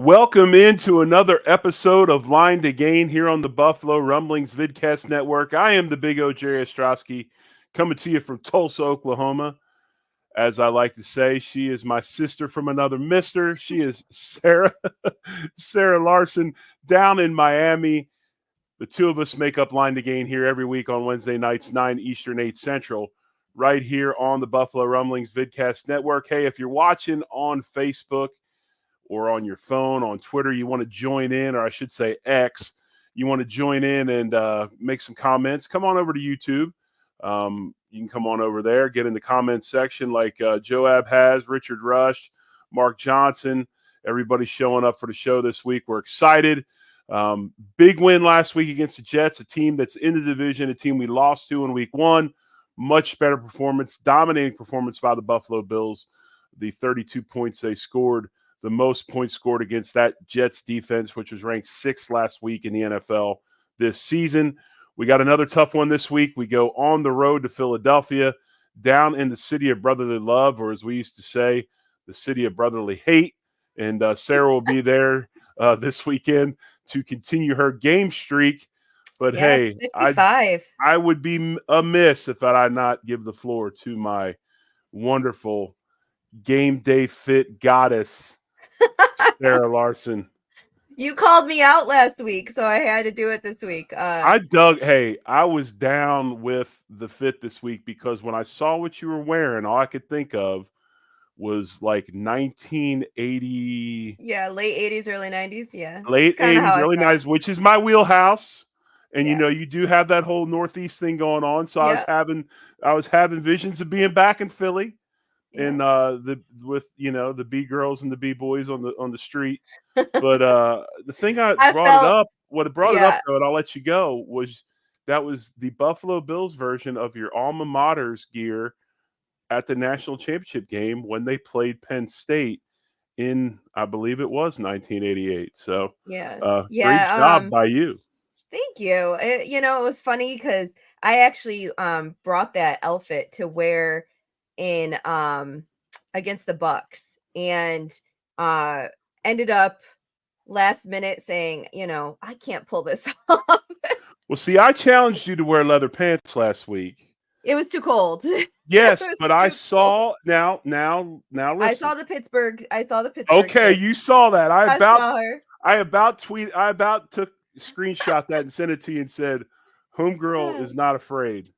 Welcome into another episode of Line to Gain here on the Buffalo Rumblings Vidcast Network. I am the big O, Jerry Ostroski, coming to you from Tulsa, Oklahoma. As I like to say, she is my sister from another mister. She is Sara Larson down in Miami. The two of us make up Line to Gain here every week on Wednesday nights, 9 Eastern, 8 Central, right here on the Buffalo Rumblings Vidcast Network. Hey, if you're watching on Facebook, or on your phone, on Twitter, you want to join in, or I should say X, you want to join in and make some comments, come on over to YouTube. You can come on over there, get in the comment section like Joab has, Richard Rush, Mark Johnson, everybody showing up for the show this week. We're excited. Big win last week against the Jets, a team that's in the division, a team we lost to in week one. Much better performance, dominating performance by the Buffalo Bills. The 32 points they scored, the most points scored against that Jets defense, which was ranked 6th last week in the NFL this season. We got another tough one this week. We go on the road to Philadelphia, down in the city of brotherly love, or as we used to say, the city of brotherly hate. And Sara will be there this weekend to continue her game streak. But yes, hey, 55. I would be amiss if I did not give the floor to my wonderful game day fit goddess, Sara Larson. You called me out last week, so I had to do it this week. I was down with the fit this week because when I saw what you were wearing, all I could think of was like 1980. Yeah, late 80s, early 90s. Yeah. Late 80s, early 90s, which is my wheelhouse. And yeah. you do have that whole Northeast thing going on. So yep. I was having visions of being back in Philly. Yep. And with the B girls and the B boys on the street. But the thing it up, though, and I'll let you go, was that was the Buffalo Bills version of your alma mater's gear at the national championship game when they played Penn State in, I believe it was 1988. So great job by you. Thank you. It was funny because I actually brought that outfit to wear in against the Bucks, and ended up last minute saying, I can't pull this off. Well, see, I challenged you to wear leather pants last week. It was too cold. Yes, but I saw now listen. I saw the Pittsburgh. Okay, you saw that. I saw her. I about took screenshot that and sent it to you and said, "Homegirl is not afraid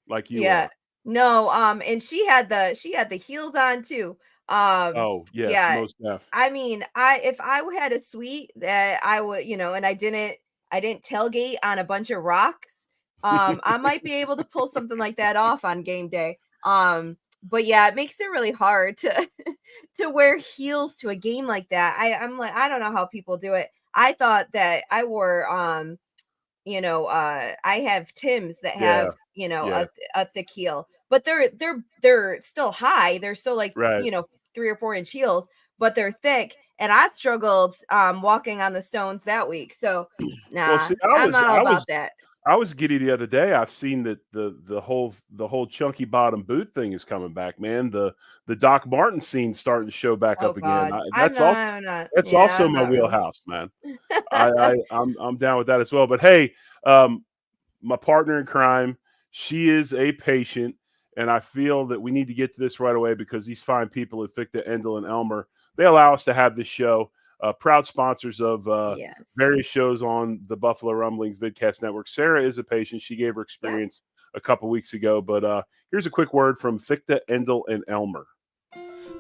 like you are." No, and she had the heels on too. Oh yes, most def. I mean, if I had a suite that I would, and I didn't tailgate on a bunch of rocks, I might be able to pull something like that off on game day. But yeah, it makes it really hard to wear heels to a game like that. I'm like, I don't know how people do it. I thought that I wore I have Tims that have a thick heel, but they're still high. They're still like 3 or 4 inch heels, but they're thick. And I struggled walking on the stones that week. So I'm not all about that. I was giddy the other day. I've seen that the whole chunky bottom boot thing is coming back, man. The Doc Martin scene starting to show back up again. That's also my wheelhouse, man. I'm down with that as well. But hey, my partner in crime, she is a patient, and I feel that we need to get to this right away because these fine people at Fichte, Endel, and Elmer, they allow us to have this show. Proud sponsors of various shows on the Buffalo Rumblings Vidcast Network. Sara is a patient. She gave her experience a couple weeks ago. But here's a quick word from Fichte, Endel, and Elmer.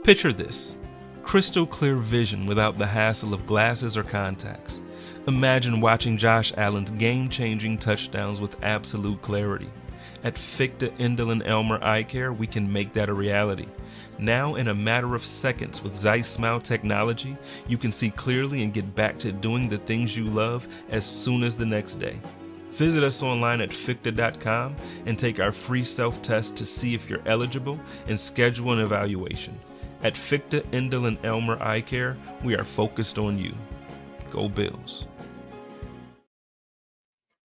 Picture this. Crystal clear vision without the hassle of glasses or contacts. Imagine watching Josh Allen's game-changing touchdowns with absolute clarity. At Fichte, Endel, and Elmer Eye Care, we can make that a reality. Now, in a matter of seconds with Zeiss Smile technology, you can see clearly and get back to doing the things you love as soon as the next day. Visit us online at Fichte.com and take our free self-test to see if you're eligible and schedule an evaluation. At Fichte, Endel, and Elmer Eye Care, we are focused on you. Go Bills.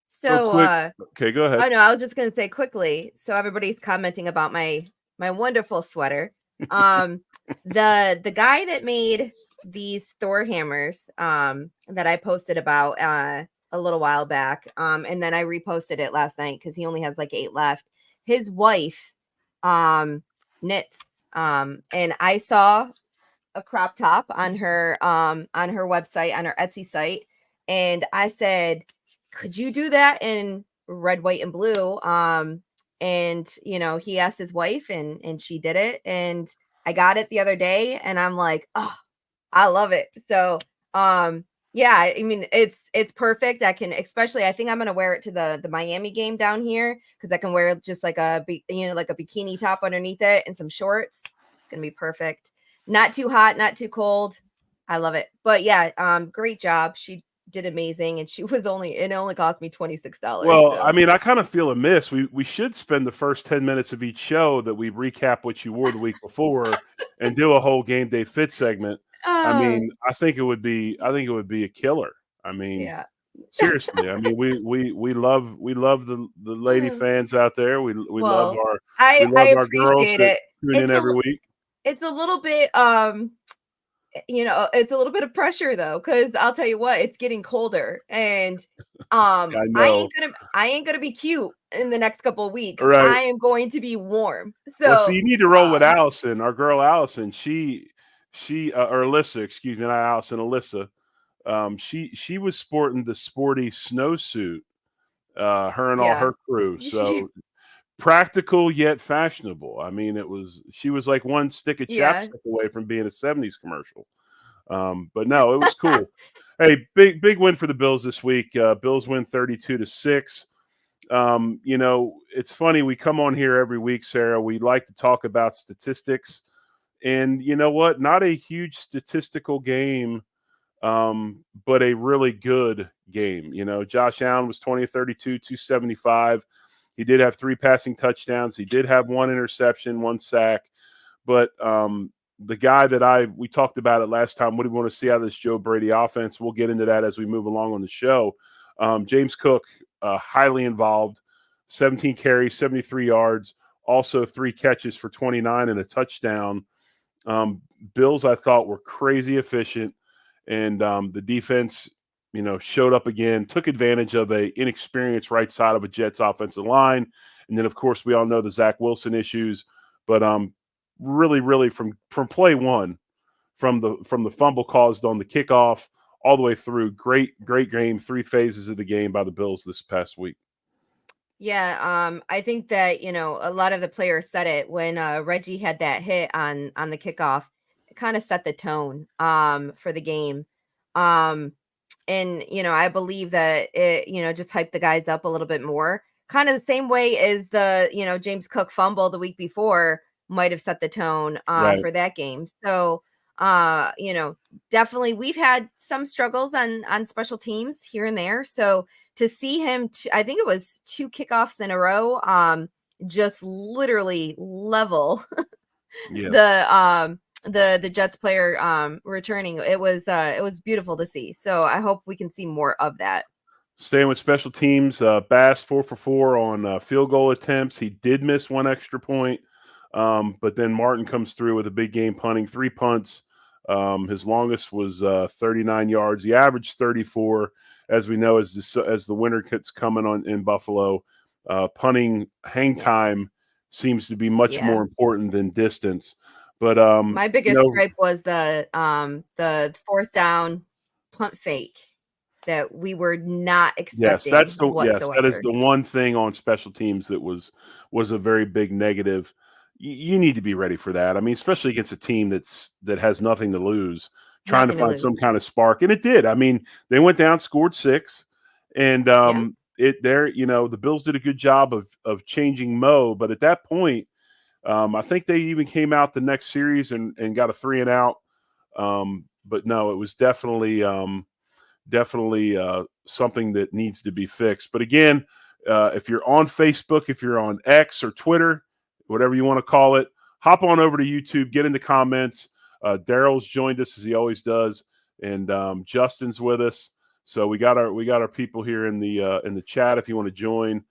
So, okay, go ahead. Oh no, I was just going to say quickly. So everybody's commenting about my wonderful sweater. The guy that made these Thor hammers that I posted about a little while back. And then I reposted it last night because he only has like 8 left. His wife knits. And I saw a crop top on her website, on her Etsy site, and I said, could you do that in red, white, and blue? And he asked his wife, and she did it, and I got it the other day, and I'm like, oh, I love it. So yeah, I mean, it's perfect. I think I'm gonna wear it to the Miami game down here, because I can wear just like a like a bikini top underneath it and some shorts. It's gonna be perfect. Not too hot, not too cold. I love it. But yeah, great job. She did amazing, and it only cost me $26. Well, So. I mean, I kind of feel amiss. We should spend the first 10 minutes of each show that we recap what you wore the week before and do a whole game day fit segment. I mean, I think it would be a killer. I mean, Yeah. seriously. I mean, we love the lady fans out there. We love Well, our girls appreciate that it. tune in every week. It's a little bit it's a little bit of pressure though, because I'll tell you what, it's getting colder, and I know. I ain't gonna be cute in the next couple of weeks. Right. I am going to be warm. Well, so So you need to roll with Allison, our girl Allison. She or Alyssa, excuse me, not Allison, Alyssa. She was sporting the sporty snowsuit, her and all yeah. her crew. So practical yet fashionable. I mean, she was like one stick of Yeah. chapstick away from being a 70s commercial. But no, it was cool. Hey, big win for the Bills this week. Bills win 32-6. It's funny, we come on here every week, Sarah. We like to talk about statistics. And you know what? Not a huge statistical game, but a really good game. Josh Allen was 20-32, 275. He did have 3 passing touchdowns. He did have 1 interception, 1 sack. But the guy that we talked about it last time, what do we want to see out of this Joe Brady offense? We'll get into that as we move along on the show. James Cook, highly involved, 17 carries, 73 yards, also 3 catches for 29 and a touchdown. Bills, I thought, were crazy efficient, and the defense, showed up again, took advantage of a inexperienced right side of a Jets offensive line, and then of course we all know the Zach Wilson issues. But really from play one, from the fumble caused on the kickoff all the way through, great game, 3 phases of the game by the Bills this past week. Yeah, I think that, a lot of the players said it when Reggie had that hit on the kickoff. It kind of set the tone for the game. And I believe that it, just hyped the guys up a little bit more. Kind of the same way as the, James Cook fumble the week before might have set the tone Right. for that game. So, definitely we've had some struggles on special teams here and there. So to see him, I think it was 2 kickoffs in a row, just literally level the Jets player returning. It was beautiful to see. So I hope we can see more of that. Staying with special teams, Bass 4 for 4 on field goal attempts. He did miss 1 extra point, but then Martin comes through with a big game punting, 3 punts. His longest was 39 yards. He averaged 34. As we know, as the winter gets coming on in Buffalo, punting hang time seems to be much more important than distance. But my biggest gripe was the 4th down punt fake that we were not expecting. That is the one thing on special teams that was a very big negative. You need to be ready for that. I mean, especially against a team that has nothing to lose, trying to find some kind of spark, and it did. I mean, they went down, scored 6, and the Bills did a good job of changing Mo. But at that point, I think they even came out the next series and got a 3 and out. But no, it was definitely something that needs to be fixed. But again, if you're on Facebook, if you're on X or Twitter, whatever you want to call it, hop on over to YouTube, get in the comments. Daryl's joined us as he always does, and Justin's with us. So we got our people here in the chat. If you want to join,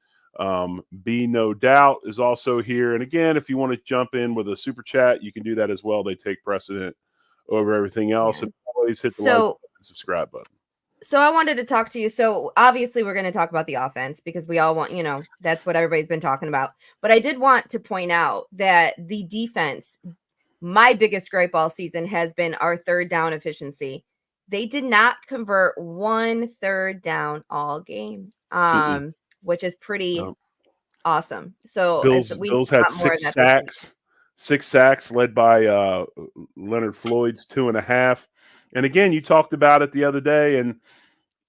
B No Doubt is also here. And again, if you want to jump in with a super chat, you can do that as well. They take precedent over everything else. Yeah. And always hit the like So and subscribe button. So I wanted to talk to you. So obviously we're going to talk about the offense because we all want, that's what everybody's been talking about. But I did want to point out that the defense, my biggest gripe all season has been our third down efficiency. They did not convert 1 third down all game, which is pretty No. awesome. So we Bills had want more of 6 that. sacks. 6 sacks led by Leonard Floyd's 2.5. And again, you talked about it the other day, and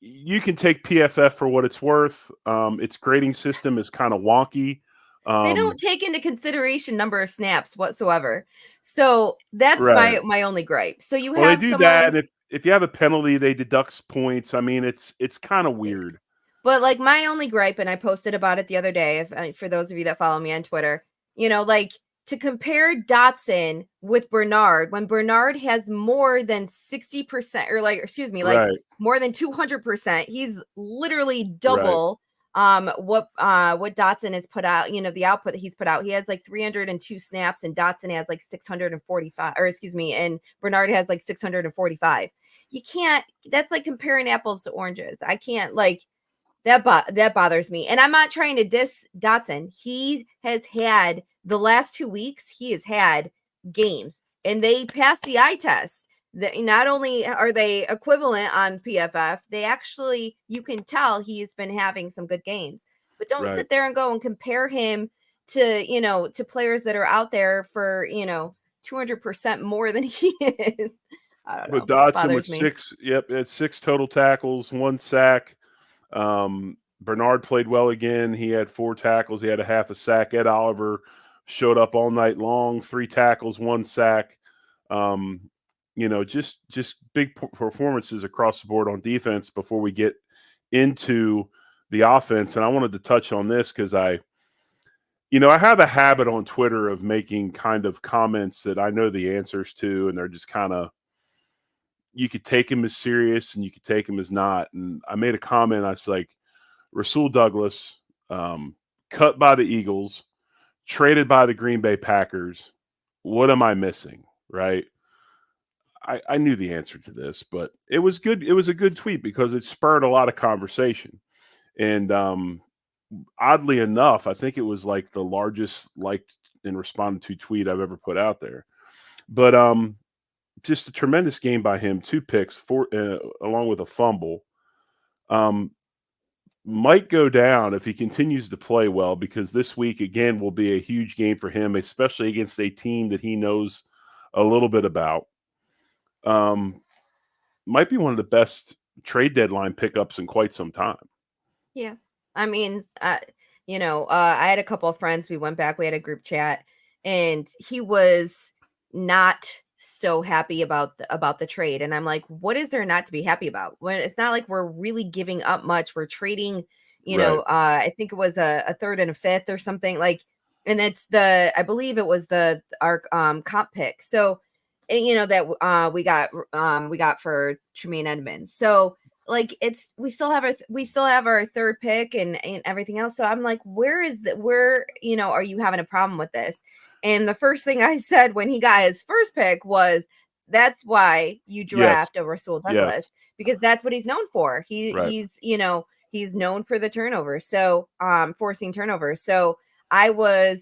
you can take PFF for what it's worth. Its grading system is kind of wonky. They don't take into consideration number of snaps whatsoever. So that's my only gripe. So you have they do that. If you have a penalty, they deduct points. I mean, it's kind of weird. But like my only gripe, and I posted about it the other day, for those of you that follow me on Twitter, to compare Dotson with Bernard when Bernard has more than 60% or more than 200%. He's literally double what Dotson has put out, the output that he's put out. He has like 302 snaps and Dotson has like 645, and Bernard has like 645. You can't, that's like comparing apples to oranges. I can't that bothers me. And I'm not trying to diss Dotson. He has had the last 2 weeks, he has had games and they passed the eye test. That not only are they equivalent on PFF, they actually, you can tell he's been having some good games. But don't sit there and go and compare him to, to players that are out there for, 200% more than he is. I don't know. But Dotson with 6, had 6 total tackles, 1 sack. Bernard played well again. He had 4 tackles. He had a half a sack. Ed Oliver showed up all night long, 3 tackles, 1 sack. Just big performances across the board on defense before we get into the offense. And I wanted to touch on this because I have a habit on Twitter of making kind of comments that I know the answers to, and they're just kind of, you could take him as serious and you could take him as not. And I made a comment. I was like, Rasul Douglas, cut by the Eagles, traded by the Green Bay Packers. What am I missing? Right. I knew the answer to this, but it was good. It was a good tweet because it spurred a lot of conversation. And oddly enough, I think it was like the largest liked and responded to tweet I've ever put out there. But just a tremendous game by him, 2 picks, 4 along with a fumble. Might go down if he continues to play well, because this week again will be a huge game for him, especially against a team that he knows a little bit about. Might be one of the best trade deadline pickups in quite some time. Yeah. I mean, I had a couple of friends. We went back, we had a group chat, and he was not so happy about the trade. And I'm like, what is there not to be happy about? When it's not like we're really giving up much. We're trading, I think it was a third and a fifth or something and it's I believe it was our comp pick. So, that we got for Tremaine Edmonds. So we still have our third pick and everything else. So I'm like, where are you having a problem with this? And the first thing I said when he got his first pick was, that's why you draft a Rasul Douglas, because that's what he's known for. He's known for the turnover. So, forcing turnovers. So I was,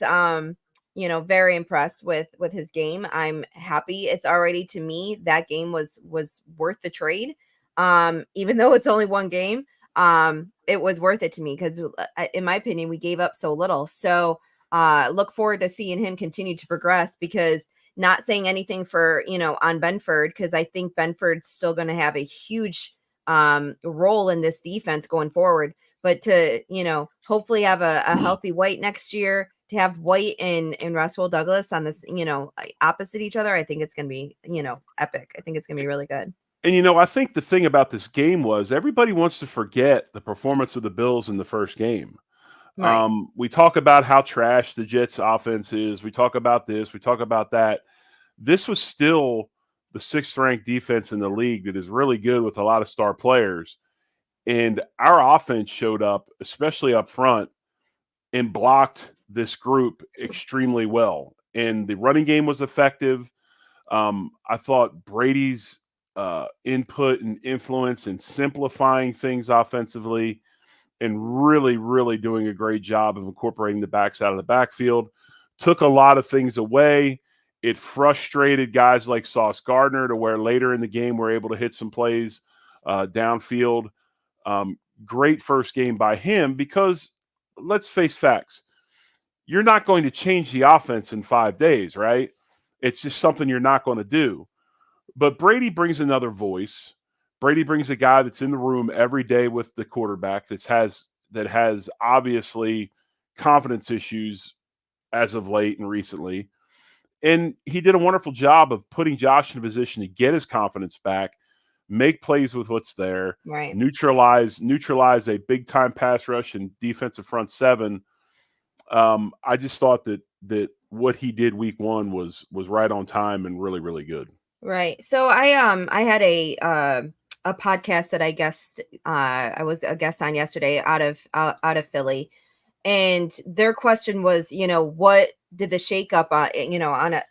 very impressed with his game. I'm happy. It's already, to me, that game was worth the trade. Even though it's only one game, it was worth it to me because, in my opinion, we gave up so little. So, look forward to seeing him continue to progress, because not saying anything for, on Benford, because I think Benford's still going to have a huge role in this defense going forward. But to, hopefully have a healthy White next year, to have White and Rasul Douglas on this, opposite each other, I think it's going to be, epic. I think it's going to be really good. And, I think the thing about this game was everybody wants to forget the performance of the Bills in the first game. Right. We talk about how trash the Jets offense is. We talk about this. We talk about that. This was still the 6th ranked defense in the league that is really good with a lot of star players. And our offense showed up, especially up front, and blocked this group extremely well. And the running game was effective. I thought Brady's input and influence in simplifying things offensively and really, really doing a great job of incorporating the backs out of the backfield took a lot of things away. It frustrated guys like Sauce Gardner to where later in the game we're able to hit some plays downfield. Great first game by him because let's face facts. You're not going to change the offense in 5 days, right? It's just something you're not going to do. But Brady brings another voice. Brady brings a guy that's in the room every day with the quarterback that has obviously confidence issues as of late and recently. And he did a wonderful job of putting Josh in a position to get his confidence back, make plays with what's there, Right. neutralize a big time pass rush and defensive front seven. I just thought that what he did week one was right on time and really, really good. Right. So I had a podcast that I guessed I was a guest on yesterday out of Philly, and their question was, what did the shakeup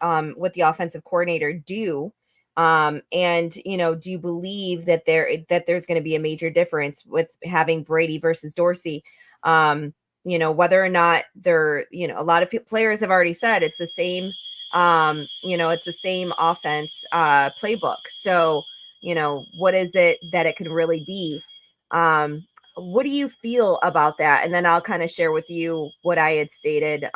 on with the offensive coordinator do? And do you believe that there's going to be a major difference with having Brady versus Dorsey? Whether or not they're, a lot of players have already said it's the same. It's the same offense playbook. So, what is it that it could really be? What do you feel about that? And then I'll kind of share with you what I had stated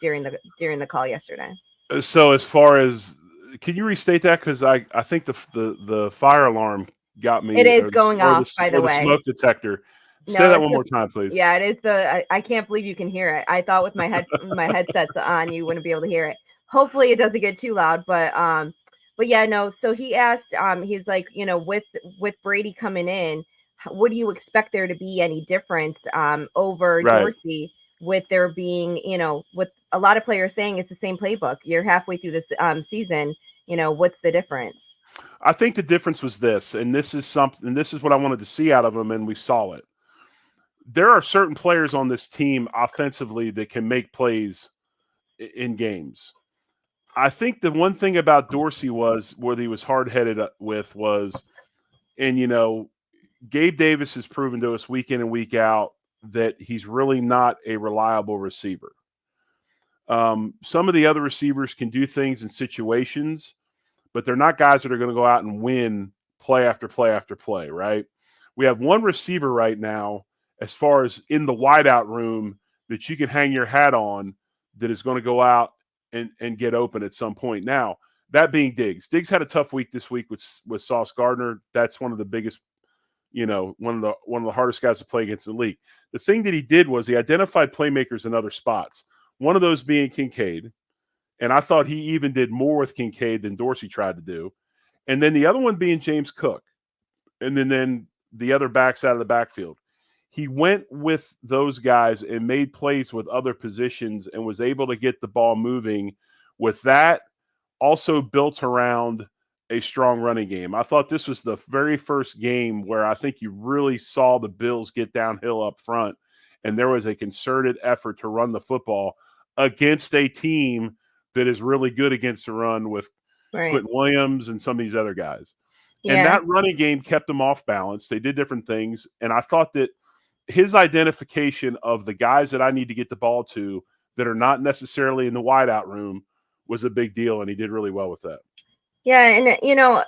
during the call yesterday. So as far as, can you restate that? Because I think the fire alarm got me. It is going off, by the way. Smoke detector. No, Say that one more time, please. Yeah, it is I can't believe you can hear it. I thought with my headsets on, you wouldn't be able to hear it. Hopefully it doesn't get too loud, but yeah, no. So he asked, he's like, with Brady coming in, what do you expect there to be any difference over Right. Dorsey, with there being, with a lot of players saying it's the same playbook. You're halfway through this season, what's the difference? I think the difference was this, and this is what I wanted to see out of him, and we saw it. There are certain players on this team offensively that can make plays in games. I think the one thing about Dorsey was where he was hard-headed with was, and Gabe Davis has proven to us week in and week out that he's really not a reliable receiver. Some of the other receivers can do things in situations, but they're not guys that are going to go out and win play after play after play, right? We have one receiver right now, as far as in the wideout room, that you can hang your hat on that is going to go out and get open at some point. Now, that being Diggs. Diggs had a tough week this week with Sauce Gardner. That's one of the biggest, one of the hardest guys to play against in the league. The thing that he did was he identified playmakers in other spots. One of those being Kincaid. And I thought he even did more with Kincaid than Dorsey tried to do. And then the other one being James Cook. And then the other backs out of the backfield. He went with those guys and made plays with other positions and was able to get the ball moving with that, also built around a strong running game. I thought this was the very first game where I think you really saw the Bills get downhill up front, and there was a concerted effort to run the football against a team that is really good against the run with Quentin Williams and some of these other guys. Yeah. And that running game kept them off balance. They did different things, and I thought that his identification of the guys that I need to get the ball to that are not necessarily in the wideout room was a big deal, and he did really well with that. Yeah, and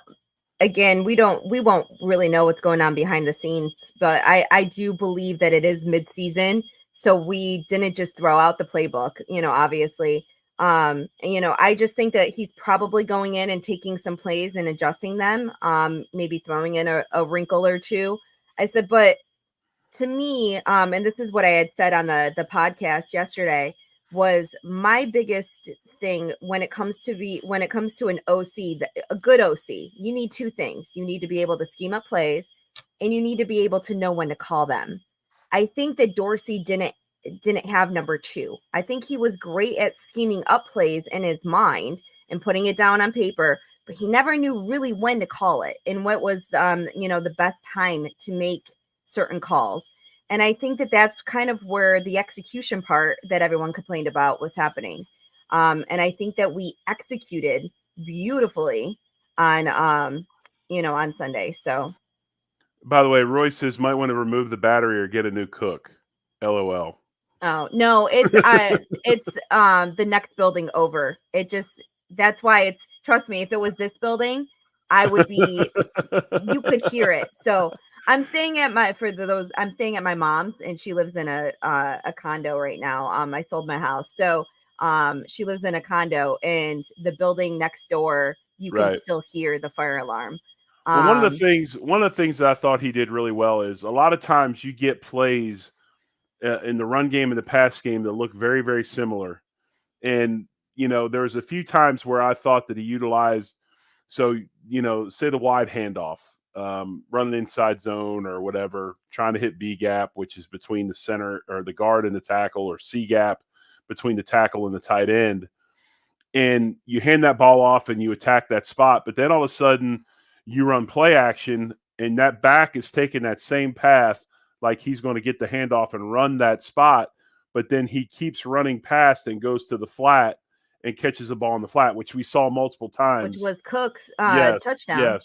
again, we won't really know what's going on behind the scenes, but I do believe that it is mid-season, so we didn't just throw out the playbook, obviously. I just think that he's probably going in and taking some plays and adjusting them, maybe throwing in a wrinkle or two. I said, but to me, and this is what I had said on the podcast yesterday, was my biggest thing when it comes to an OC, a good OC, you need two things. You need to be able to scheme up plays, and you need to be able to know when to call them. I think that Dorsey didn't have number two. I think he was great at scheming up plays in his mind and putting it down on paper, but he never knew really when to call it and what was the best time to make certain calls. And I think that that's kind of where the execution part that everyone complained about was happening. And I think that we executed beautifully on on Sunday. So By the way, Roy says might want to remove the battery or get a new cook. LOL. oh no, it's the next building over. That's why it's, trust me, if it was this building, I would be, you could hear it. So I'm staying at I'm staying at my mom's, and she lives in a condo right now. I sold my house. So she lives in a condo, and the building next door, you can Right. still hear the fire alarm. Well, one of the things that I thought he did really well is a lot of times you get plays in the run game and the pass game that look very, very similar. And, there was a few times where I thought that he utilized, so, say the wide handoff, running inside zone or whatever, trying to hit B gap, which is between the center or the guard and the tackle, or C gap between the tackle and the tight end. And you hand that ball off and you attack that spot. But then all of a sudden you run play action and that back is taking that same path, like he's going to get the handoff and run that spot. But then he keeps running past and goes to the flat and catches the ball on the flat, which we saw multiple times. Which was Cook's Yes, touchdown.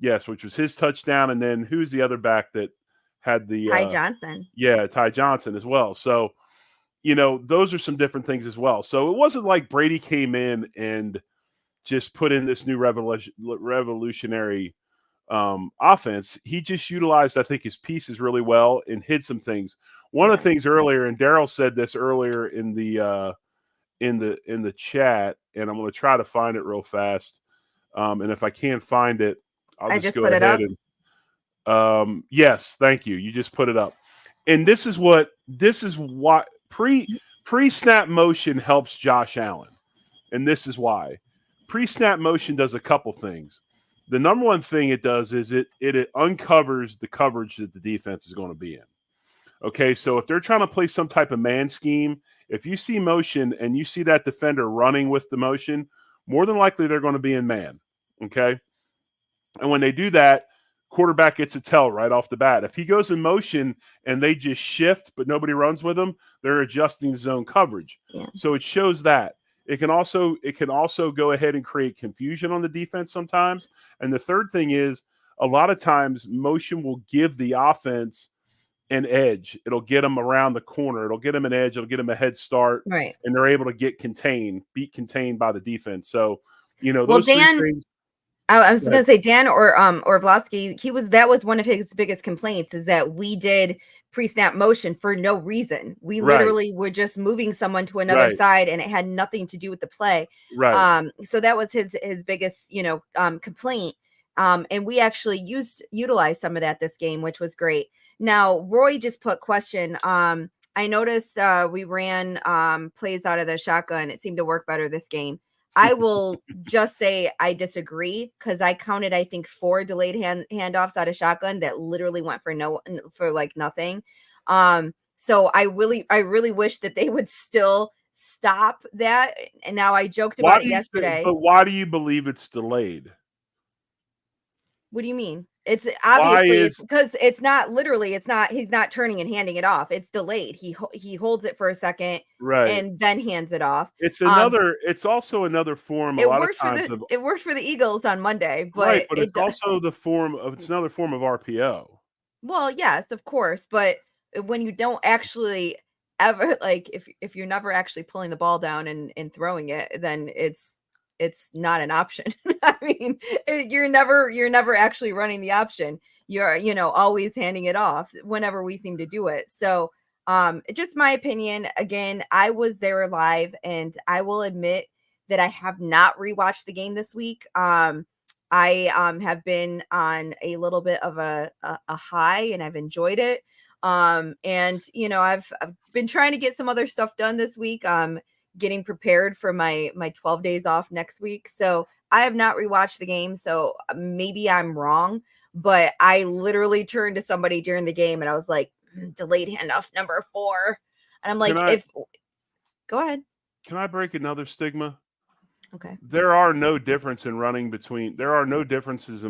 yes, which was his touchdown. And then who's the other back that had the Ty Johnson? Yeah, Ty Johnson as well. So, those are some different things as well. So it wasn't like Brady came in and just put in this new revolutionary offense. He just utilized, I think, his pieces really well and hid some things. One of the things earlier, and Daryl said this earlier in the chat, and I'm going to try to find it real fast. And if I can't find it, I'll just go ahead and yes, thank you. You just put it up. And this is what pre-snap motion helps Josh Allen. And this is why. Pre-snap motion does a couple things. The number one thing it does is it uncovers the coverage that the defense is going to be in. Okay, so if they're trying to play some type of man scheme, if you see motion and you see that defender running with the motion, more than likely they're going to be in man. Okay? And when they do that, quarterback gets a tell right off the bat. If he goes in motion and they just shift, but nobody runs with them, they're adjusting zone coverage. Yeah. So it shows that. It can also go ahead and create confusion on the defense sometimes. And the third thing is, a lot of times motion will give the offense an edge. It'll get them around the corner. It'll get them an edge. It'll get them a head start. Right. And they're able to be contained by the defense. So, those three things. I was going to say Dan or Orlovsky, that was one of his biggest complaints, is that we did pre-snap motion for no reason. We literally were just moving someone to another side, and it had nothing to do with the play. Right. So that was his biggest, complaint. And we actually utilized some of that this game, which was great. Now, Roy just put question. I noticed we ran plays out of the shotgun. It seemed to work better this game. I will just say I disagree, because I counted, I think, 4 delayed handoffs out of shotgun that literally went for nothing. So I really wish that they would still stop that. And now I joked about it yesterday. But why do you believe it's delayed? What do you mean? It's obviously because it's not literally, he's not turning and handing it off. It's delayed. He holds it for a second, and then hands it off. It's also another form. It worked for the Eagles on Monday, but it's also it's another form of RPO. Well, yes, of course, but when you don't actually ever, like, if you're never actually pulling the ball down and throwing it, then it's not an option. I mean, you're never actually running the option. You're, always handing it off whenever we seem to do it. So, just my opinion. Again, I was there live, and I will admit that I have not rewatched the game this week. I have been on a little bit of a high, and I've enjoyed it. And I've been trying to get some other stuff done this week. Getting prepared for my 12 days off next week. So I have not rewatched the game. So maybe I'm wrong, but I literally turned to somebody during the game and I was like, delayed handoff number 4. And I'm like, go ahead. Can I break another stigma? Okay. There are no differences in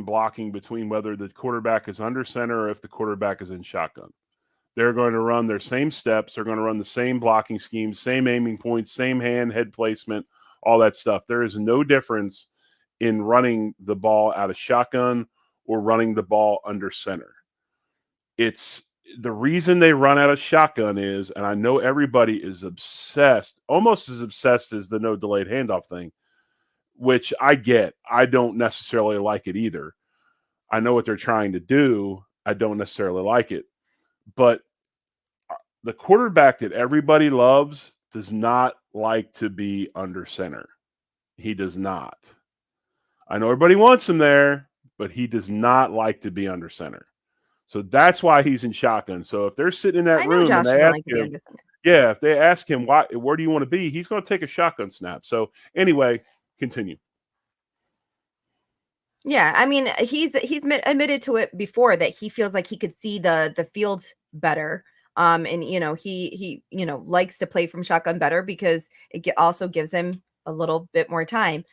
blocking between whether the quarterback is under center or if the quarterback is in shotgun. They're going to run their same steps. They're going to run the same blocking schemes, same aiming points, same head placement, all that stuff. There is no difference in running the ball out of shotgun or running the ball under center. It's the reason they run out of shotgun is, and I know everybody is obsessed, almost as obsessed as the no delayed handoff thing, which I get. I don't necessarily like it either. I know what they're trying to do. I don't necessarily like it. But the quarterback that everybody loves does not like to be under center. He does not. I know everybody wants him there, but he does not like to be under center. So that's why he's in shotgun. So if they're sitting in that I know room Josh and they doesn't ask like to be him, under center. yeah, if they ask him where do you want to be, he's going to take a shotgun snap. So anyway, continue. Yeah, I mean, he's admitted to it before that he feels like he could see the field better. And he likes to play from shotgun better because also gives him a little bit more time.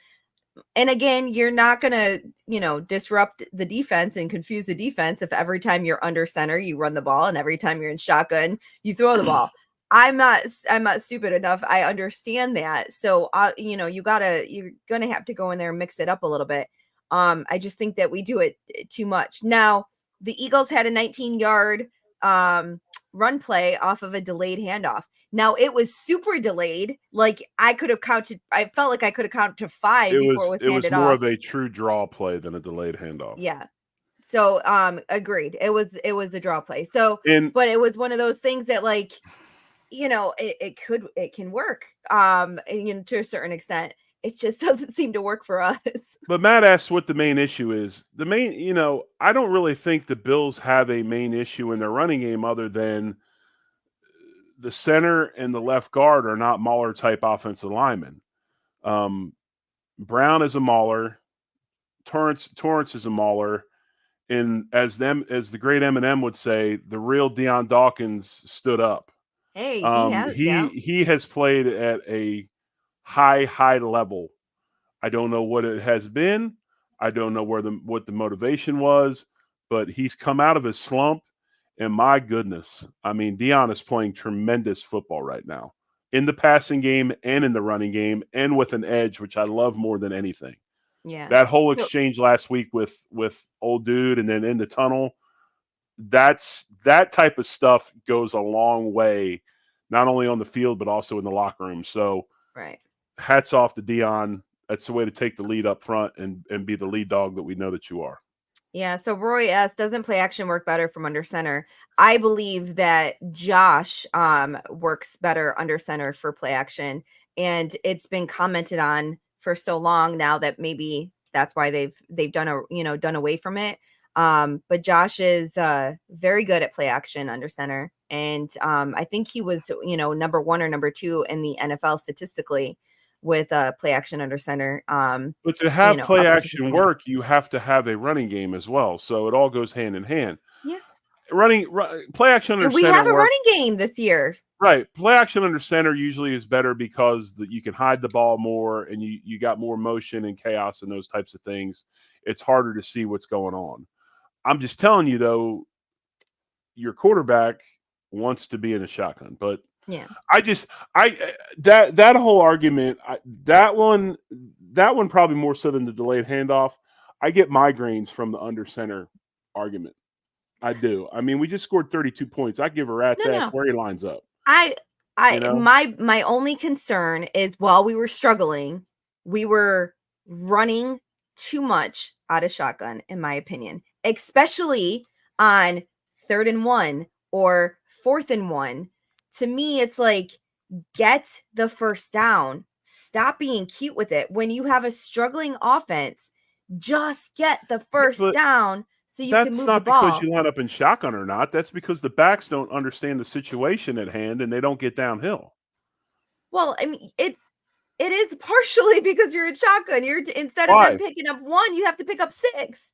And again, you're not going to, disrupt the defense and confuse the defense if every time you're under center, you run the ball, and every time you're in shotgun, you throw the ball. I'm not stupid enough. I understand that. So, you're going to have to go in there and mix it up a little bit. I just think that we do it too much. Now, the Eagles had a 19-yard run play off of a delayed handoff. Now, it was super delayed. Like I felt like I could have counted to 5 before it was handed was more off. of a true draw play than a delayed handoff. Yeah. So, agreed. It was a draw play. So, but it was one of those things that it can work to a certain extent. It just doesn't seem to work for us. But Matt asked what the main issue is. I don't really think the Bills have a main issue in their running game other than the center and the left guard are not Mauler type offensive linemen. Brown is a Mauler. Torrance is a Mauler. And as the great Eminem would say, the real Deion Dawkins stood up. Hey, he has played at a high level. I don't know what it has been. I don't know what the motivation was, but he's come out of his slump. And my goodness, I mean, Deion is playing tremendous football right now in the passing game and in the running game and with an edge, which I love more than anything. Yeah. That whole exchange last week with old Dude and then in the tunnel, that type of stuff goes a long way, not only on the field, but also in the locker room. So right. Hats off to Deion. That's the way to take the lead up front and be the lead dog that we know that you are. Yeah, so Roy S. doesn't play action work better from under center. I believe that Josh works better under center for play action, and it's been commented on for so long now that maybe that's why they've done away from it. But Josh is very good at play action under center, and I think he was number 1 or number 2 in the NFL statistically with play action under center. But to have play action work, you have to have a running game as well. So it all goes hand in hand. Yeah. Play action under center. We have a running game this year. Right. Play action under center usually is better because you can hide the ball more and you got more motion and chaos and those types of things. It's harder to see what's going on. I'm just telling you, though, your quarterback wants to be in a shotgun, but yeah, that whole argument, that one probably more so than the delayed handoff. I get migraines from the under center argument. I do. I mean, we just scored 32 points. I give a rat's ass where he lines up. My only concern is while we were struggling, we were running too much out of shotgun, in my opinion, especially on 3rd and 1 or 4th and 1. To me, it's like, get the first down. Stop being cute with it. When you have a struggling offense, just get the first down so you can move the ball. That's not because you line up in shotgun or not. That's because the backs don't understand the situation at hand and they don't get downhill. Well, I mean, it is partially because you're in shotgun. Instead of them picking up 1, you have to pick up 6.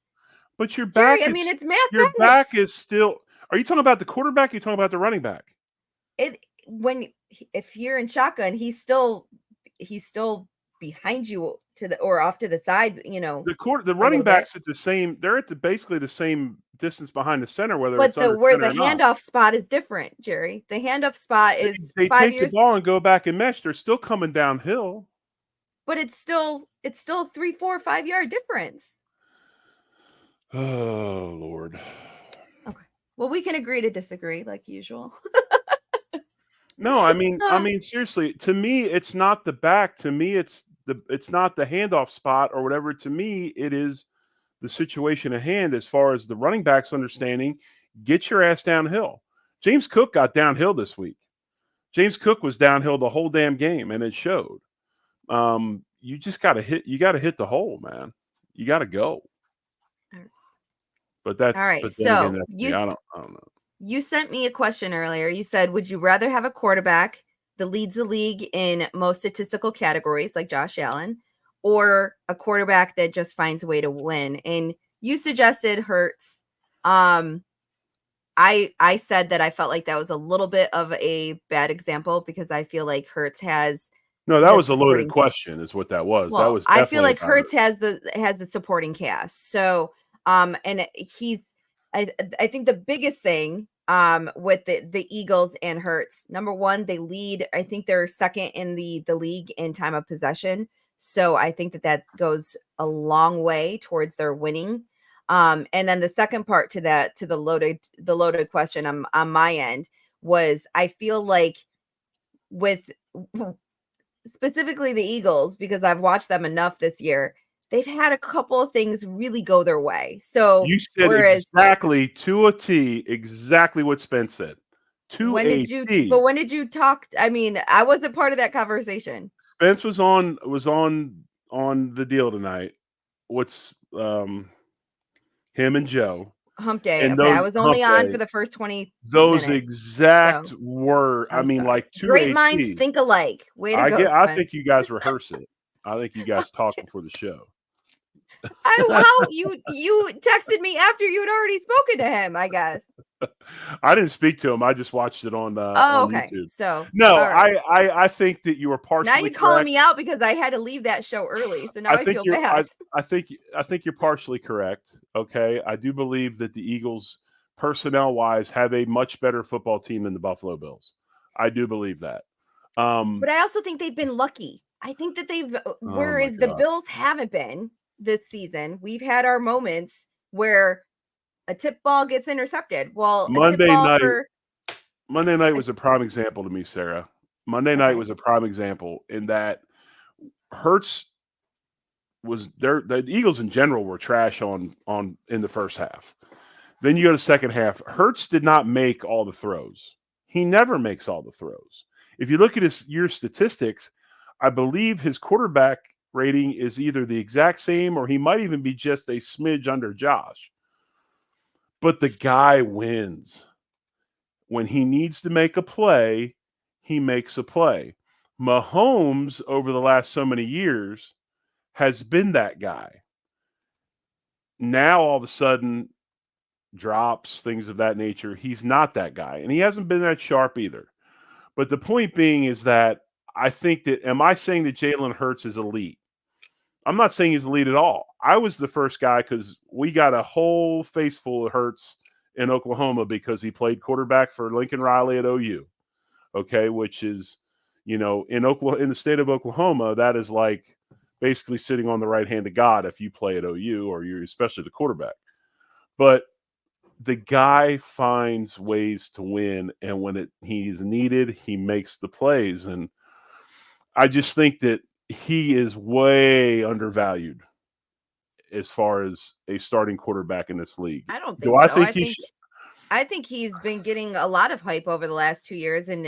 But your back, Jerry, it's mathematics. Your back is still. Are you talking about the quarterback? Or are you talking about the running back? If you're in shotgun, he's still behind you or off to the side. The running backs at the same. They're at basically the same distance behind the center. Where the handoff spot is different, Jerry. The handoff spot is they take the ball and go back and mesh. They're still coming downhill. But it's still it's still 3, 4, 5 yard difference. Oh, Lord. Okay. Well, we can agree to disagree like usual. No, I mean, seriously, to me, it's not the back. To me, it's not the handoff spot or whatever. To me, it is the situation at hand as far as the running backs understanding, get your ass downhill. James Cook got downhill this week. James Cook was downhill the whole damn game, and it showed. You just got to hit the hole, man. You got to go. But all right. then So again, that's me. I don't know. You sent me a question earlier. You said, would you rather have a quarterback that leads the league in most statistical categories like Josh Allen, or a quarterback that just finds a way to win? And you suggested Hurts. I said that I felt like that was a little bit of a bad example because I feel like Hurts has No, that was a loaded question, is what that was. Well, that was. I feel like Hurts has the supporting cast. So, and he's. I think the biggest thing with the Eagles and Hurts, number one, they lead. I think they're second in the league in time of possession. So I think that goes a long way towards their winning. And then the second part to that, to the loaded question on my end was, I feel like with specifically the Eagles, because I've watched them enough this year, they've had a couple of things really go their way. So you said exactly to a T, exactly what Spence said. When did you talk? I mean, I wasn't part of that conversation. Spence was on the deal tonight. What's him and Joe? Hump day. And I was only on for the first 20 those minutes, exact were. I mean, like two great minds think alike. Way to go! I think you guys rehearse it. I think you guys talk before the show. You texted me after you had already spoken to him, I guess. I didn't speak to him. I just watched it on okay. YouTube. So no, right. I think that you were partially. Now you're calling me out because I had to leave that show early. So now I feel bad. I think you're partially correct. Okay, I do believe that the Eagles, personnel wise, have a much better football team than the Buffalo Bills. I do believe that. But I also think they've been lucky. I think that whereas the Bills haven't been this season, we've had our moments where a tip ball gets intercepted. Well, Monday night was a prime example to me, Sarah. Monday night was a prime example in that Hurts was there. The Eagles in general were trash in the first half. Then you go to second half. Hurts did not make all the throws. He never makes all the throws. If you look at his year statistics, I believe his quarterback rating is either the exact same or he might even be just a smidge under Josh. But the guy wins. When he needs to make a play, he makes a play. Mahomes, over the last so many years, has been that guy. Now, all of a sudden, drops, things of that nature. He's not that guy. And he hasn't been that sharp either. But the point being is that I think that, am I saying that Jalen Hurts is elite? I'm not saying he's elite at all. I was the first guy because we got a whole face full of Hurts in Oklahoma because he played quarterback for Lincoln Riley at OU. Okay, which is, in the state of Oklahoma, that is like basically sitting on the right hand of God if you play at OU or you're especially the quarterback. But the guy finds ways to win, and when he's needed, he makes the plays. And I just think that he is way undervalued as far as a starting quarterback in this league. I don't think so. I think he's been getting a lot of hype over the last 2 years and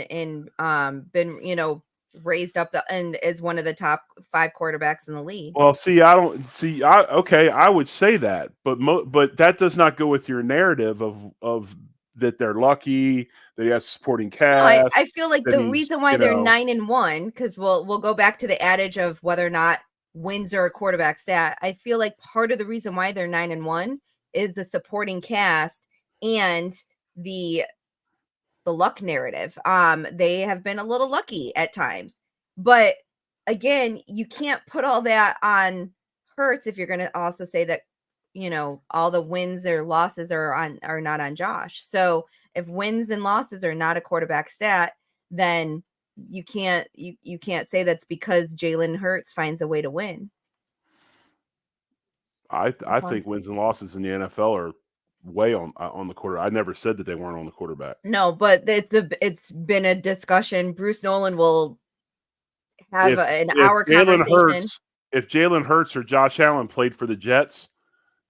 been, raised up and as one of the top 5 quarterbacks in the league. Well, I would say that, but that does not go with your narrative of that they're lucky, that he has a supporting cast. No, I feel like the reason why they're 9-1, because we'll go back to the adage of whether or not wins are a quarterback stat. I feel like part of the reason why they're 9-1 is the supporting cast and the luck narrative. They have been a little lucky at times, but again, you can't put all that on Hurts if you're going to also say that all the wins or losses are not on Josh. So if wins and losses are not a quarterback stat, then you can't say that's because Jalen Hurts finds a way to win. I think wins and losses in the NFL are way on the quarter. I never said that they weren't on the quarterback. No, but it's been a discussion. Bruce Nolan will have an hour conversation. If Jalen Hurts or Josh Allen played for the Jets,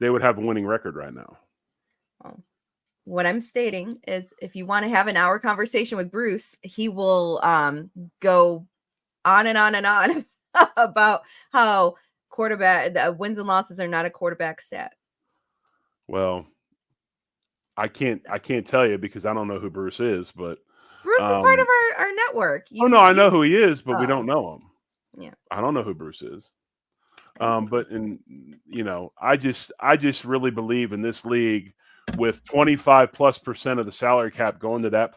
they would have a winning record right now. Well, what I'm stating is, if you want to have an hour conversation with Bruce, he will go on and on and on about how quarterback wins and losses are not a quarterback stat. Well, I can't tell you because I don't know who Bruce is, but Bruce is part of our network. I know who he is, but we don't know him. Yeah, I don't know who Bruce is. But I just really believe in this league with 25+% of the salary cap going to that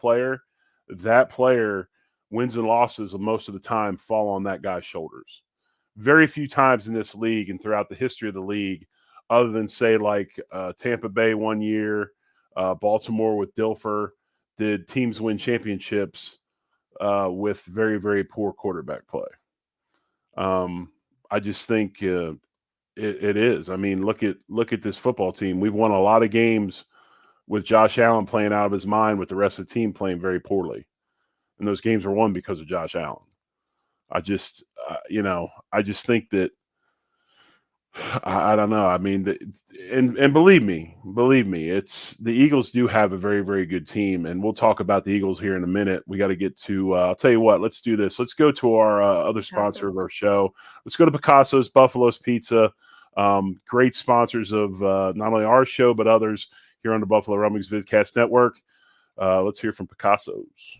player wins and losses most of the time fall on that guy's shoulders. Very few times in this league and throughout the history of the league, other than say like Tampa Bay one year, Baltimore with Dilfer, did teams win championships with very, very poor quarterback play. I just think it is. I mean, look at this football team. We've won a lot of games with Josh Allen playing out of his mind, with the rest of the team playing very poorly, and those games were won because of Josh Allen. I just think that I don't know. I mean, and believe me, it's the Eagles do have a very, very good team, and we'll talk about the Eagles here in a minute. We got to get to. I'll tell you what. Let's do this. Let's go to our other sponsor of our show. Let's go to Picasso's Buffalo's Pizza. Great sponsors of not only our show but others here on the Buffalo Rumblings Vidcast Network. Let's hear from Picasso's.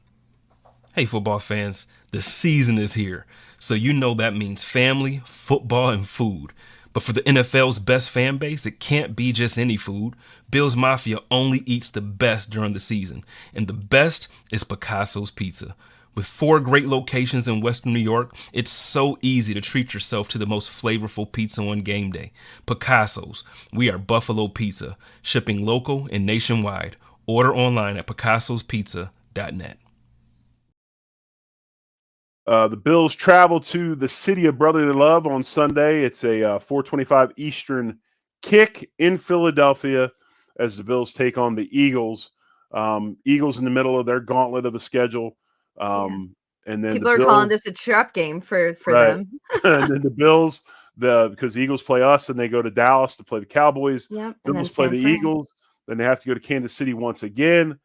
Hey, football fans, the season is here, so you know that means family, football, and food. But for the NFL's best fan base, it can't be just any food. Bills Mafia only eats the best during the season, and the best is Picasso's Pizza. With 4 great locations in Western New York, it's so easy to treat yourself to the most flavorful pizza on game day. Picasso's, we are Buffalo Pizza, shipping local and nationwide. Order online at picassospizza.net. The Bills travel to the city of brotherly love on Sunday. It's a 4:25 Eastern kick in Philadelphia as the Bills take on the Eagles. Eagles in the middle of their gauntlet of the schedule. And then people are calling this a trap game for them. And then the Bills, because the Eagles play us and they go to Dallas to play the Cowboys. Yep. Bills play the Eagles. Then they have to go to Kansas City once again.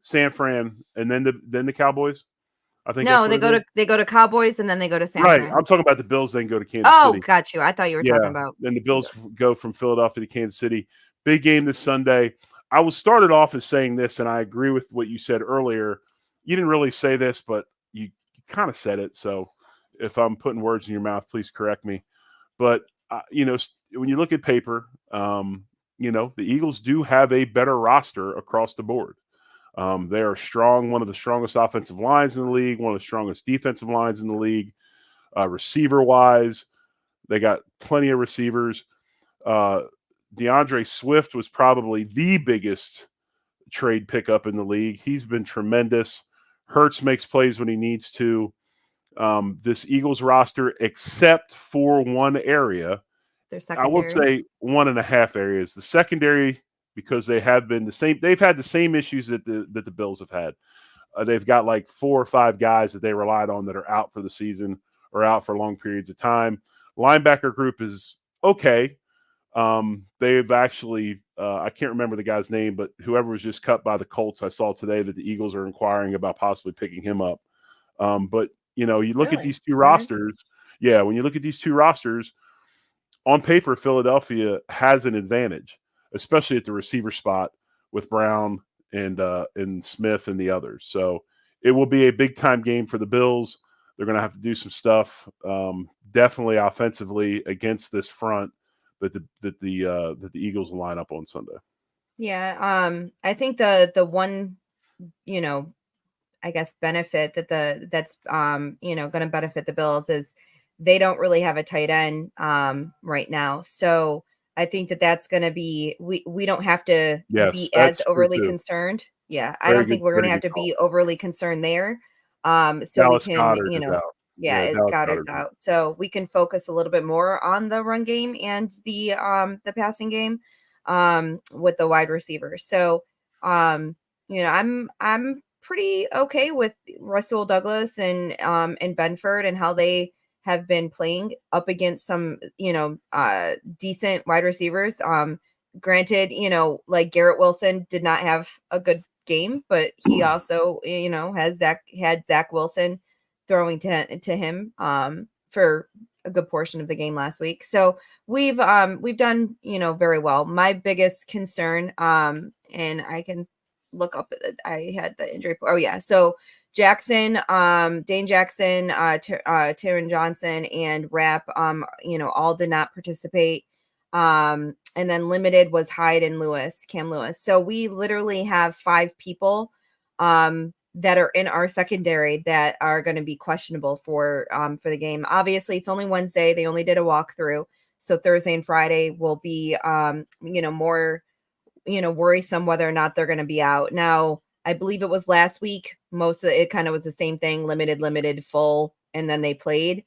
San Fran, and then the Cowboys. I think they go to Cowboys and then they go to San Fran. Right, I'm talking about the Bills. Then go to Kansas City. Oh, got you. I thought you were talking about. Then the Bills go from Philadelphia to Kansas City. Big game this Sunday. I will start it off as saying this, and I agree with what you said earlier. You didn't really say this, but you kind of said it. So if I'm putting words in your mouth, please correct me. But when you look at paper, the Eagles do have a better roster across the board. They are strong, one of the strongest offensive lines in the league, one of the strongest defensive lines in the league. Receiver-wise, they got plenty of receivers. DeAndre Swift was probably the biggest trade pickup in the league. He's been tremendous. Hurts makes plays when he needs to. This Eagles roster, except for one area, I would say 1.5 areas. The secondary, because they have been the same. They've had the same issues that the Bills have had. They've got like 4 or 5 guys that they relied on that are out for the season or out for long periods of time. Linebacker group is okay. They've actually, I can't remember the guy's name, but whoever was just cut by the Colts, I saw today that the Eagles are inquiring about possibly picking him up. But you look at these two rosters. Yeah, when you look at these two rosters, on paper, Philadelphia has an advantage, especially at the receiver spot with Brown and Smith and the others. So it will be a big time game for the Bills. They're going to have to do some stuff, definitely offensively against this front that the Eagles will line up on Sunday. Yeah, I think the one, I guess benefit that's going to benefit the Bills is they don't really have a tight end right now. So I think that's going to be we don't have to be as overly concerned. Yeah, I don't think we're going to have to be overly concerned there. So Dallas we can, Goddard is out. Yeah, Dallas Goddard's out. So we can focus a little bit more on the run game and the passing game with the wide receivers. So I'm pretty okay with Russell Douglas and Benford and how they have been playing up against some, decent wide receivers. Granted, like Garrett Wilson did not have a good game, but he also, had Zach Wilson throwing to him for a good portion of the game last week. So we've done, very well. My biggest concern, and I can look up, I had the injury. Oh yeah. So Jackson, Dane Jackson, Taron Johnson, and Rapp, all did not participate. And then limited was Hyde and Cam Lewis. So we literally have 5 people that are in our secondary that are going to be questionable for the game. Obviously, it's only Wednesday. They only did a walkthrough. So Thursday and Friday will be, more, worrisome whether or not they're going to be out. Now, I believe it was last week. Most of it kind of was the same thing, limited, full, and then they played.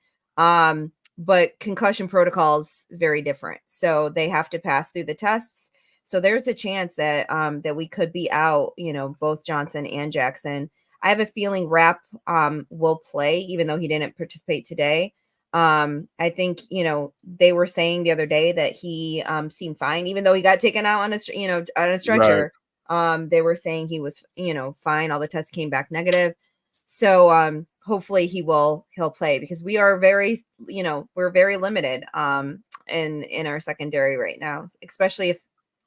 But concussion protocols very different. So they have to pass through the tests. So there's a chance that that we could be out, both Johnson and Jackson. I have a feeling Rapp will play, even though he didn't participate today. I think, they were saying the other day that he seemed fine, even though he got taken out on a stretcher. Right. They were saying he was, fine. All the tests came back negative. So hopefully he'll play, because we are very, we're very limited in our secondary right now, especially if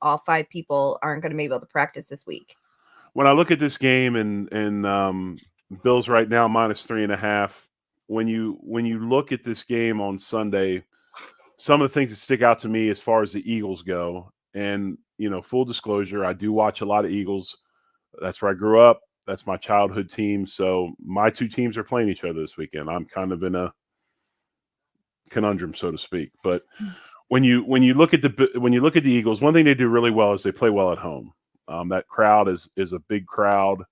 all 5 people aren't going to be able to practice this week. When I look at this game and Bills right now -3.5, when you look at this game on Sunday, some of the things that stick out to me as far as the Eagles go, and full disclosure, I do watch a lot of Eagles. That's where I grew up. That's my childhood team. So my 2 teams are playing each other this weekend. I'm kind of in a conundrum, so to speak. But when you look at the Eagles, one thing they do really well is they play well at home. That crowd is a big crowd.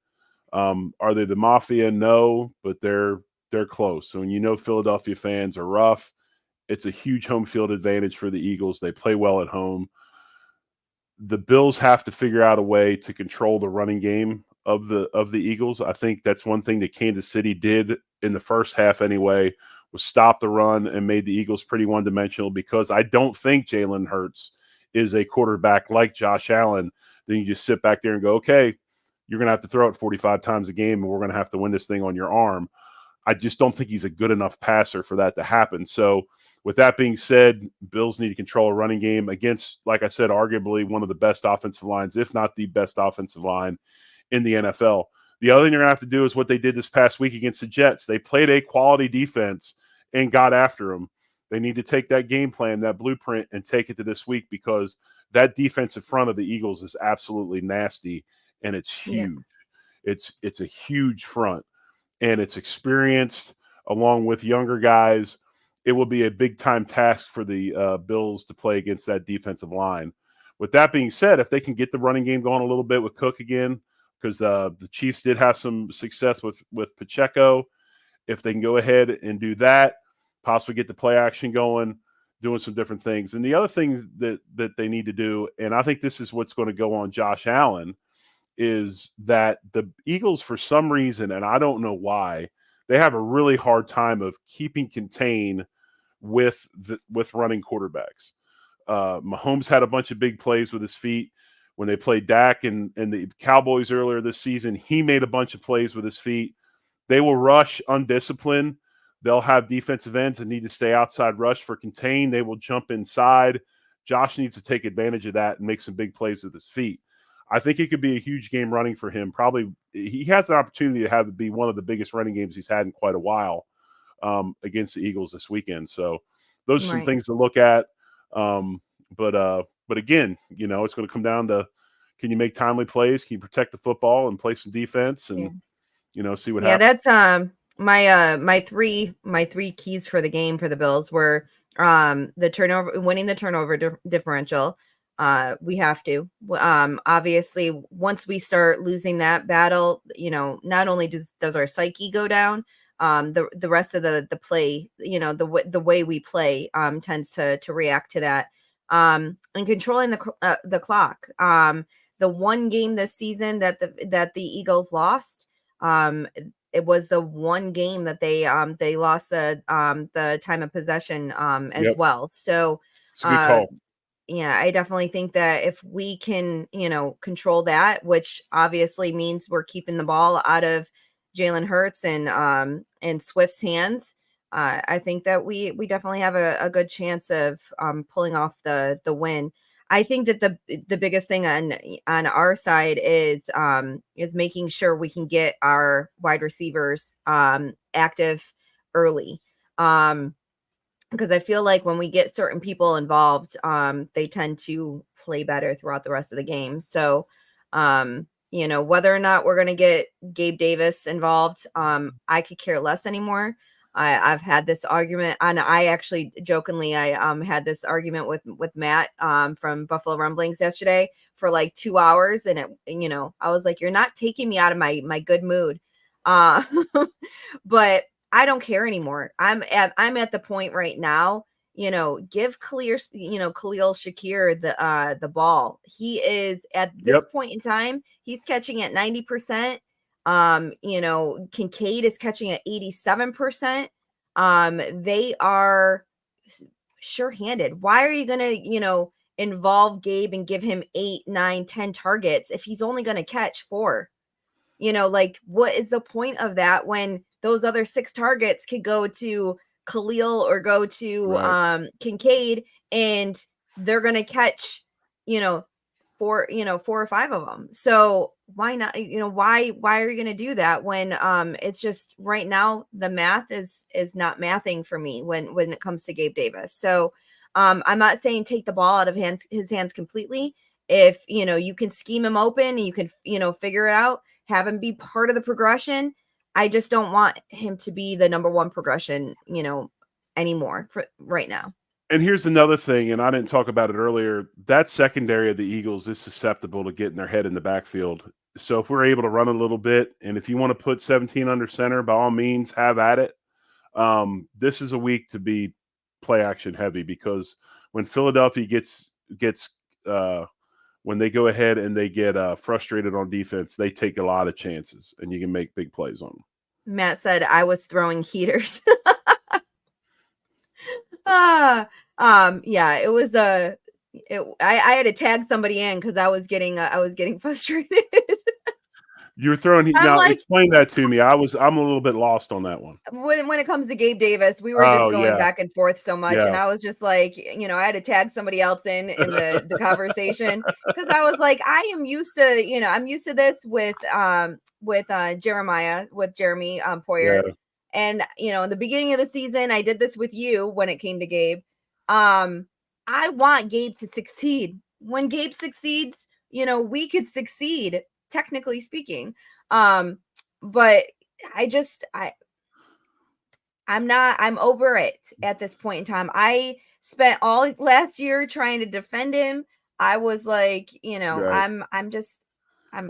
Are they the Mafia? No, but they're close. So when Philadelphia fans are rough, it's a huge home field advantage for the Eagles. They play well at home. The Bills have to figure out a way to control the running game of the Eagles. I think that's one thing that Kansas City did in the first half anyway, was stop the run and made the Eagles pretty one-dimensional, because I don't think Jalen Hurts is a quarterback like Josh Allen. Then you just sit back there and go, okay, you're going to have to throw it 45 times a game and we're going to have to win this thing on your arm. I just don't think he's a good enough passer for that to happen. So with that being said, Bills need to control a running game against, like I said, arguably one of the best offensive lines, if not the best offensive line in the NFL. The other thing you're going to have to do is what they did this past week against the Jets. They played a quality defense and got after them. They need to take that game plan, that blueprint, and take it to this week, because that defensive front of the Eagles is absolutely nasty, and it's huge. Yeah. It's a huge front, and it's experienced along with younger guys. It will be a big-time task for the Bills to play against that defensive line. With that being said, if they can get the running game going a little bit with Cook again, because the Chiefs did have some success with Pacheco, if they can go ahead and do that, possibly get the play action going, doing some different things. And the other thing that they need to do, and I think this is what's going to go on Josh Allen, is that the Eagles, for some reason, and I don't know why, they have a really hard time of keeping contained with running quarterbacks. Mahomes had a bunch of big plays with his feet. When they played Dak and the Cowboys earlier this season, he made a bunch of plays with his feet. They will rush undisciplined. They'll have defensive ends that need to stay outside rush for contain. They will jump inside. Josh needs to take advantage of that and make some big plays with his feet. I think it could be a huge game running for him. Probably he has an opportunity to have it be one of the biggest running games he's had in quite a while against the Eagles this weekend. So those are some things to look at. But again, it's going to come down to, can you make timely plays? Can you protect the football and play some defense and, see what happens? That's my three keys for the game for the Bills were winning the turnover differential. We have to, obviously, once we start losing that battle, not only does our psyche go down, the rest of the play, the way we play tends to react to that. And controlling the clock. The one game this season that the Eagles lost, it was the one game that they lost the time of possession as well. So it's a good call. Yeah, I definitely think that if we can, control that, which obviously means we're keeping the ball out of Jalen Hurts and Swift's hands, I think that we definitely have a good chance of pulling off the win. I think that the biggest thing on our side is making sure we can get our wide receivers active early. Because I feel like when we get certain people involved, they tend to play better throughout the rest of the game. So, whether or not we're going to get Gabe Davis involved, I could care less anymore. I've had this argument, and I actually jokingly, I had this argument with Matt from Buffalo Rumblings yesterday for like 2 hours, and I was like, "You're not taking me out of my good mood," but I don't care anymore. I'm at the point right now, give Khalil Shakir the ball. He is at this point in time, he's catching at 90%. Kincaid is catching at 87%. They are sure-handed. Why are you gonna, involve Gabe and give him 8, 9, 10 targets if he's only gonna catch 4? What is the point of that when those other 6 targets could go to Khalil or go to Kincaid, and they're going to catch, 4 or 5 of them. So why not, why are you going to do that when it's just right now the math is not mathing for me when it comes to Gabe Davis. So I'm not saying take the ball out of his hands completely. If, you can scheme him open, you can, figure it out, have him be part of the progression. I just don't want him to be the number one progression, anymore for right now. And here's another thing, and I didn't talk about it earlier. That secondary of the Eagles is susceptible to getting their head in the backfield. So if we're able to run a little bit, and if you want to put 17 under center, by all means, have at it. This is a week to be play action heavy, because when Philadelphia gets when they go ahead and they get frustrated on defense, they take a lot of chances, and you can make big plays on them. Matt said I was throwing heaters. Yeah, it was I had to tag somebody in because I was getting frustrated. You were throwing now. Explain that to me. I'm a little bit lost on that one. When it comes to Gabe Davis, we were just going back and forth so much, and I was just like, I had to tag somebody else in the conversation, because I was like, I am used to, I'm used to this with Jeremiah, with Jeremy Poyer, and in the beginning of the season, I did this with you when it came to Gabe. I want Gabe to succeed. When Gabe succeeds, we could succeed, technically speaking. But I'm over it at this point in time. I spent all last year trying to defend him. I was like, I'm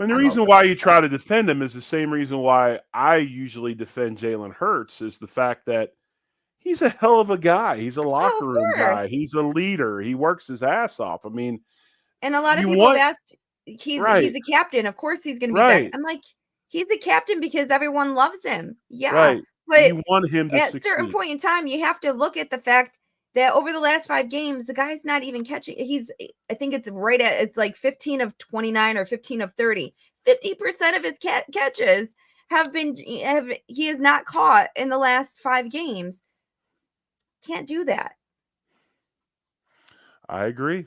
and the reason why you try to defend him is the same reason why I usually defend Jalen Hurts, is the fact that he's a hell of a guy. He's a locker room guy. He's a leader. He works his ass off. I mean, and a lot of people have asked, he's a captain. Of course he's going to be back. I'm like, he's the captain because everyone loves him. Yeah. But you want him to succeed. At a certain point in time, you have to look at the fact that over the last 5 games, the guy's not even catching. I think it's like 15 of 29 or 15 of 30. 50% of his catches he has not caught in the last 5 games. Can't do that. I agree.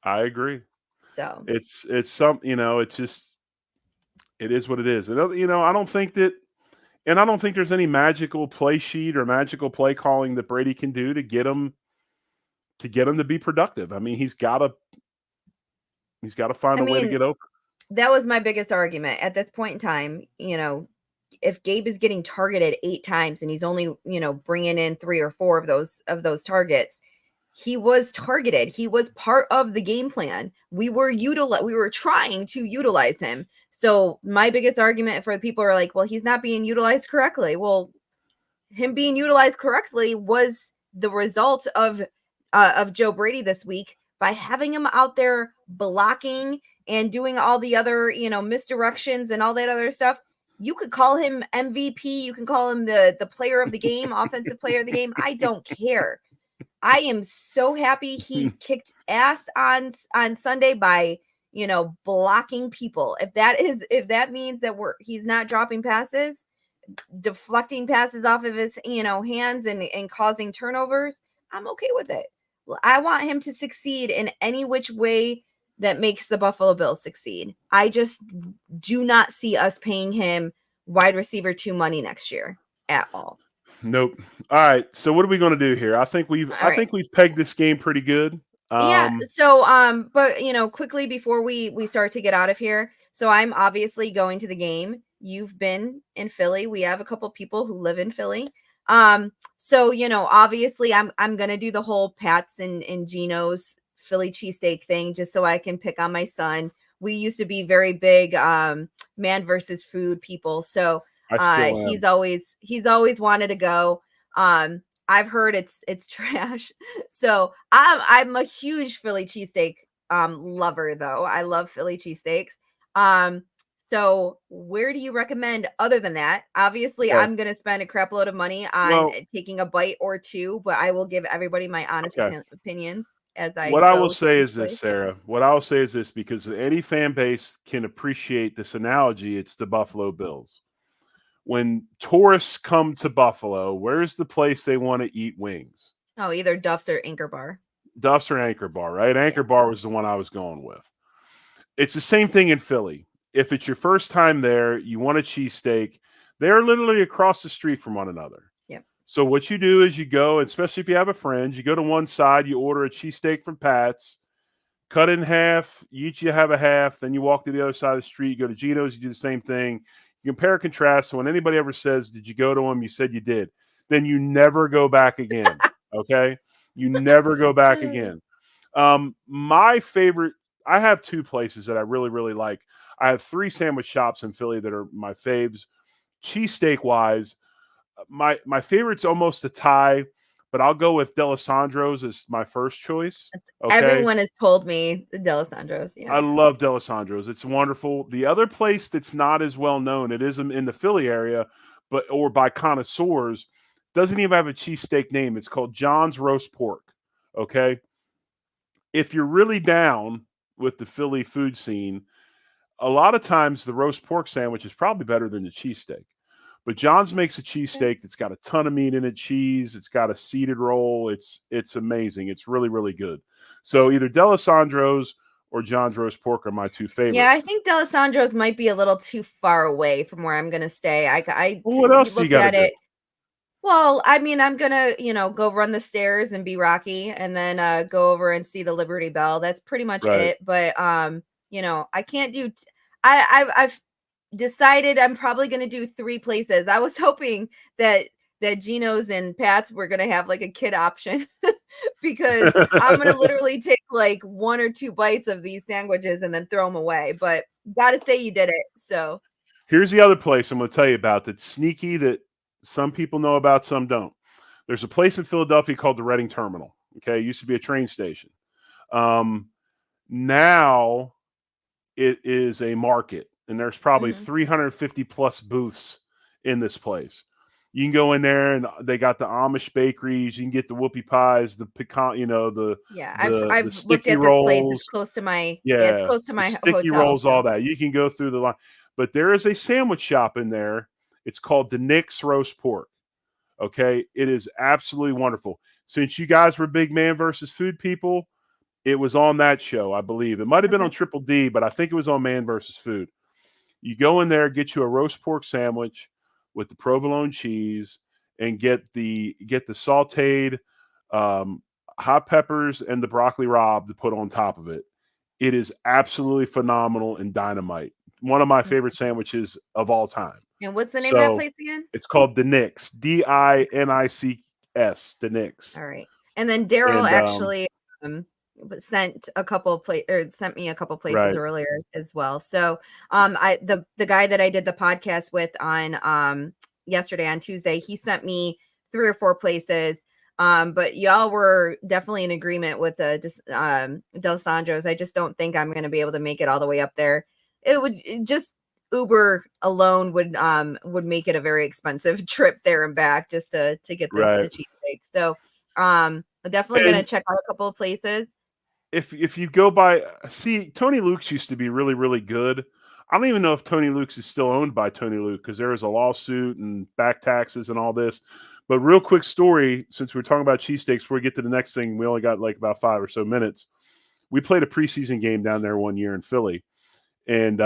So it's some, it's just, it is what it is. And, I don't think there's any magical play sheet or magical play calling that Brady can do to get him to be productive. I mean, he's got to find a way to get open. That was my biggest argument at this point in time. If Gabe is getting targeted 8 times and he's only, bringing in 3 or 4 of those targets, he was targeted. He was part of the game plan. We were trying to utilize him. So my biggest argument for the people are like, well, he's not being utilized correctly. Well, him being utilized correctly was the result of Joe Brady this week by having him out there blocking and doing all the other, misdirections and all that other stuff. You could call him MVP. You can call him the player of the game, offensive player of the game. I don't care. I am so happy he kicked ass on Sunday by, blocking people. If that means that he's not dropping passes, deflecting passes off of his, hands and causing turnovers, I'm okay with it. I want him to succeed in any which way that makes the Buffalo Bills succeed. I just do not see us paying him wide receiver 2 money next year at all. Nope. All right. So what are we going to do here? I think we've pegged this game pretty good. So but quickly before we start to get out of here, so I'm obviously going to the game. You've been in Philly. We have a couple people who live in Philly. So obviously I'm gonna do the whole Pats and Geno's Philly cheesesteak thing just so I can pick on my son. We used to be very big man versus food people. So he's always wanted to go. I've heard it's trash. So I'm a huge Philly cheesesteak lover though. I love Philly cheesesteaks. So where do you recommend other than that? Obviously, I'm going to spend a crap load of money on taking a bite or two, but I will give everybody my honest opinions as I What I will say is this, Sarah. What I will say is this, because any fan base can appreciate this analogy. It's the Buffalo Bills. When tourists come to Buffalo, where's the place they want to eat wings? Oh, either Duff's or Anchor Bar. Duff's or Anchor Bar, right? Anchor Bar was the one I was going with. It's the same thing in Philly. If it's your first time there, you want a cheesesteak, they're literally across the street from one another. Yeah. So what you do is you go, especially if you have a friend, you go to one side, you order a cheesesteak from Pat's, cut it in half, you have a half, then you walk to the other side of the street, you go to Geno's, you do the same thing. You compare and contrast. So when anybody ever says, did you go to them? You said you did. Then you never go back again. Okay? You never go back again. My favorite, I have 2 places that I really, really like. I have 3 sandwich shops in Philly that are my faves. Cheesesteak wise, my favorite's almost a tie, but I'll go with D'Alessandro's as my first choice. Okay? Everyone has told me the D'Alessandro's. Yeah. I love D'Alessandro's. It's wonderful. The other place that's not as well known, it is in the Philly area, or by connoisseurs, doesn't even have a cheesesteak name. It's called John's Roast Pork. Okay. If you're really down with the Philly food scene, a lot of times the roast pork sandwich is probably better than the cheesesteak. But John's makes a cheesesteak that's got a ton of meat in it, cheese. It's got a seeded roll. It's amazing. It's really, really good. So either D'Alessandro's or John's Roast Pork are my 2 favorites. Yeah, I think D'Alessandro's might be a little too far away from where I'm going to stay. What else do you got to do? Well, I mean, I'm going to, go run the stairs and be Rocky and then go over and see the Liberty Bell. That's pretty much it. But, I can't do, I've decided I'm probably going to do 3 places. I was hoping that Geno's and Pat's were going to have like a kid option because I'm going to literally take like 1 or 2 bites of these sandwiches and then throw them away. But got to say you did it. So here's the other place I'm going to tell you about that's sneaky that some people know about, some don't. There's a place in Philadelphia called the Reading Terminal. Okay. It used to be a train station. Now it is a market, and there's probably 350 plus booths in this place. You can go in there, and they got the Amish bakeries. You can get the whoopie pies, the pecan, I've the looked at rolls. This place. It's close to my it's close to my sticky hotel, rolls, all that. You can go through the line, but there is a sandwich shop in there. It's called the Nick's Roast Pork. Okay, it is absolutely wonderful. Since you guys were big man versus food people, it was on that show, I believe. It might have been on Triple D, but I think it was on Man versus Food. You go in there, get you a roast pork sandwich with the provolone cheese, and get the sautéed hot peppers and the broccoli rabe to put on top of it. It is absolutely phenomenal and dynamite. One of my favorite sandwiches of all time. And what's the name of that place again? It's called The Nick's. Dinics. The Nick's. All right. And then Daryl actually sent me a couple places earlier as well. So the guy that I did the podcast with on yesterday on Tuesday, he sent me 3 or 4 places. But y'all were definitely in agreement with the D'Alessandro's. I just don't think I'm going to be able to make it all the way up there. It would just Uber alone would make it a very expensive trip there and back just to get the cheesesteak. So I'm definitely going to check out a couple of places. If you go by, see, Tony Luke's used to be really, really good. I don't even know if Tony Luke's is still owned by Tony Luke because there was a lawsuit and back taxes and all this. But real quick story, since we're talking about cheesesteaks, before we get to the next thing, we only got like about 5 or so minutes. We played a preseason game down there one year in Philly. And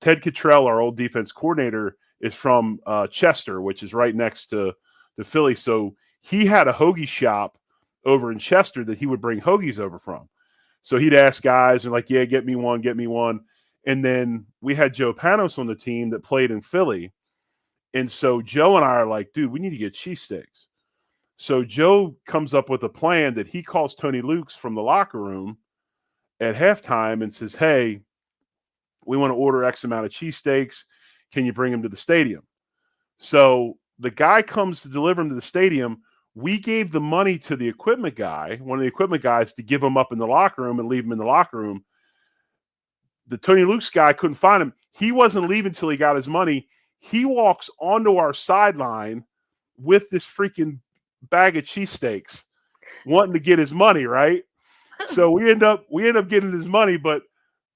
Ted Cottrell, our old defense coordinator, is from Chester, which is right next to Philly. So he had a hoagie shop over in Chester that he would bring hoagies over from. So he'd ask guys and like, yeah, get me one. And then we had Joe Panos on the team that played in Philly. And so Joe and I are like, dude, we need to get cheesesteaks. So Joe comes up with a plan that he calls Tony Luke's from the locker room at halftime and says, hey, we want to order X amount of cheesesteaks. Can you bring them to the stadium? So the guy comes to deliver them to the stadium. We gave the money to the equipment guy, one of the equipment guys, to give them up in the locker room and leave them in the locker room. The Tony Luke's guy couldn't find him. He wasn't leaving until he got his money. He walks onto our sideline with this freaking bag of cheesesteaks, wanting to get his money, right? So we end up getting his money, but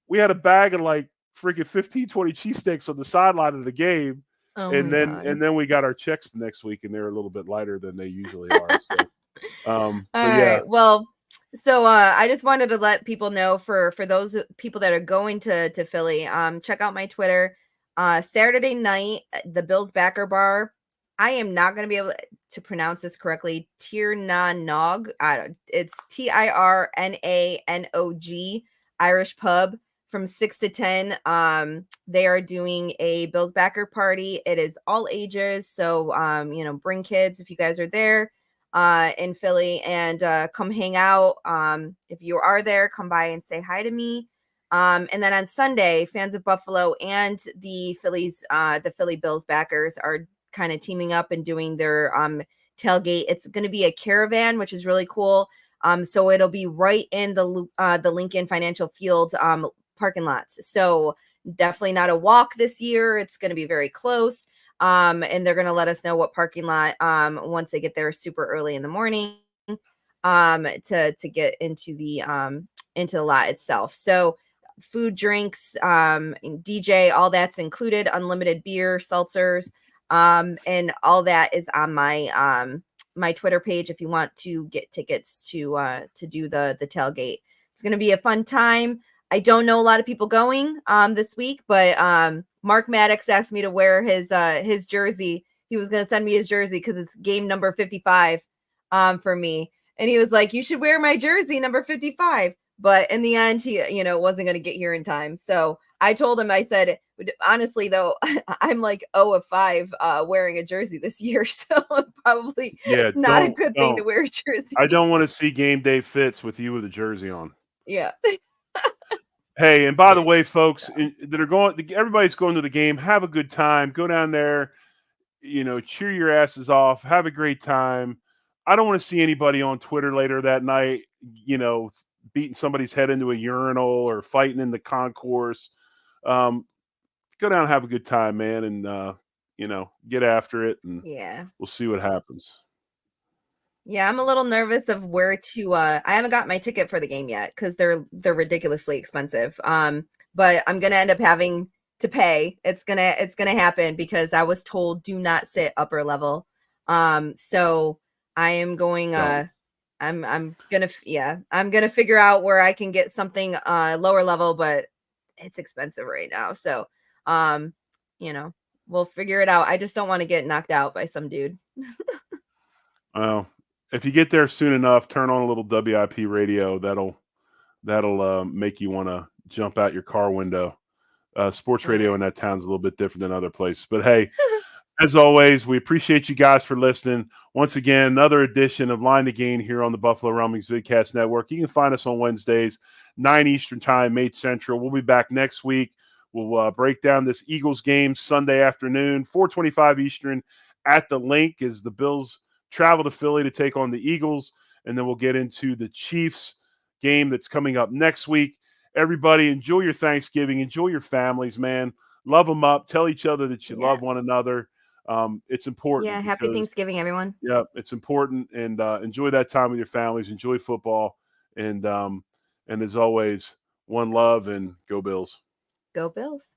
we had a bag of like freaking 15, 20 cheesesteaks on the sideline of the game. Oh and then we got our checks the next week, and they're a little bit lighter than they usually are. So, all right. Well, so I just wanted to let people know for those people that are going to Philly, check out my Twitter. Saturday night, the Bills Backer Bar. I am not going to be able to pronounce this correctly. Tirnanog. It's Tirnanog, Irish pub from 6 to 10. They are doing a Bills Backer party. It is all ages. So, bring kids if you guys are there in Philly and come hang out. If you are there, come by and say hi to me. And then on Sunday, fans of Buffalo and the Philly Bills backers are kind of teaming up and doing their tailgate. It's going to be a caravan, which is really cool. So it'll be right in the Lincoln Financial Field parking lots. So definitely not a walk this year. It's going to be very close. And they're going to let us know what parking lot once they get there super early in the morning to get into the lot itself. So food, drinks, DJ, all that's included, unlimited beer, seltzers, and all that is on my my Twitter page if you want to get tickets to do the tailgate. It's going to be a fun time. I don't know a lot of people going this week, but Mark Maddox asked me to wear his jersey. He was going to send me his jersey because it's game number 55 for me. And he was like, you should wear my jersey number 55. But in the end, he, wasn't going to get here in time. So I told him, I said, honestly, though, I'm like 0 of 5 wearing a jersey this year. So probably not a good thing to wear a jersey. I don't want to see game day fits with you with a jersey on. Yeah. Hey, and by the way, folks that are going, everybody's going to the game. Have a good time. Go down there, cheer your asses off. Have a great time. I don't want to see anybody on Twitter later that night, beating somebody's head into a urinal or fighting in the concourse. Go down and have a good time, man, and get after it, and we'll see what happens. Yeah, I'm a little nervous of where to I haven't got my ticket for the game yet because they're ridiculously expensive. But I'm gonna end up having to pay. It's gonna happen because I was told do not sit upper level. So I am going I'm gonna figure out where I can get something lower level, but it's expensive right now. So we'll figure it out. I just don't want to get knocked out by some dude. Well, if you get there soon enough, turn on a little WIP radio. That'll make you want to jump out your car window. Sports radio in that town's a little bit different than other places. But hey, as always, we appreciate you guys for listening. Once again, another edition of Line to Gain here on the Buffalo Rumblings Vidcast Network. You can find us on Wednesdays, 9 Eastern Time, 8 Central. We'll be back next week. We'll break down this Eagles game Sunday afternoon, 4:25 Eastern at the link as the Bills travel to Philly to take on the Eagles, and then we'll get into the Chiefs game that's coming up next week. Everybody, enjoy your Thanksgiving. Enjoy your families, man. Love them up. Tell each other that you love one another. It's important. Yeah, happy Thanksgiving, everyone. Yeah, it's important, and enjoy that time with your families. Enjoy football, and as always, one love, and go Bills. Go Bills.